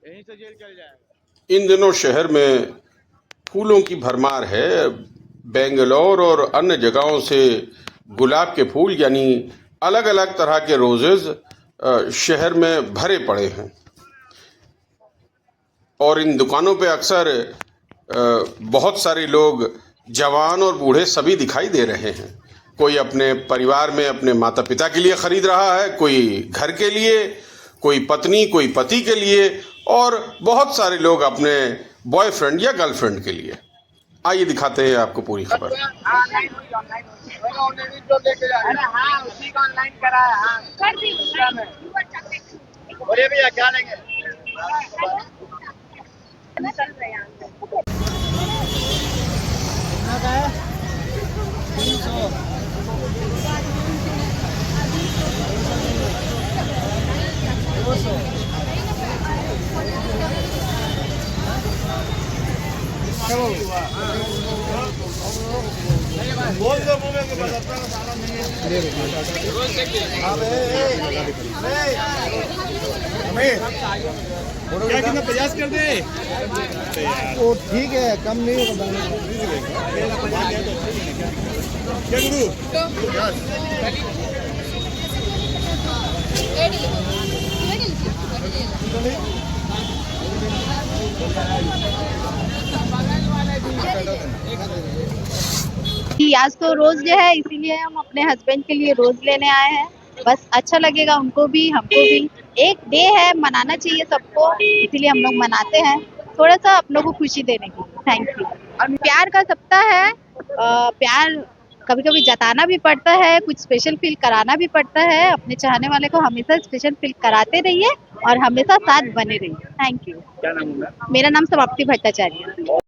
यहीं से जेल चल जाएगा। इन दिनों शहर में फूलों की भरमार है। बेंगलोर और अन्य जगहों से गुलाब के फूल यानी अलग अलग तरह के रोजेज शहर में भरे पड़े हैं और इन दुकानों पे अक्सर बहुत सारे लोग जवान और बूढ़े सभी दिखाई दे रहे हैं। कोई अपने परिवार में अपने माता पिता के लिए खरीद रहा है, कोई घर के लिए, कोई पत्नी कोई पति के लिए और बहुत सारे लोग अपने बॉयफ्रेंड या गर्लफ्रेंड के लिए। आइए दिखाते हैं आपको पूरी खबर। बोलिए भैया क्या लेंगे? बोल दो क्या कितना 50 कर दे? वो ठीक है, कम नहीं होगा। क्या गुरु? कि आज तो रोज जो है, इसीलिए हम अपने हस्बैंड के लिए रोज लेने आए हैं। बस अच्छा लगेगा उनको भी हमको भी। एक डे है, मनाना चाहिए सबको, इसीलिए हम लोग मनाते हैं, थोड़ा सा अपनों को खुशी देने की। Thank you. और प्यार का सप्ताह है। प्यार कभी कभी जताना भी पड़ता है, कुछ स्पेशल फील कराना भी पड़ता है। अपने चाहने वाले को हमेशा स्पेशल फील कराते रहिए और हमेशा साथ बने रहिए। Thank you. क्या नाम है? मेरा नाम समाप्ति भट्टाचार्य।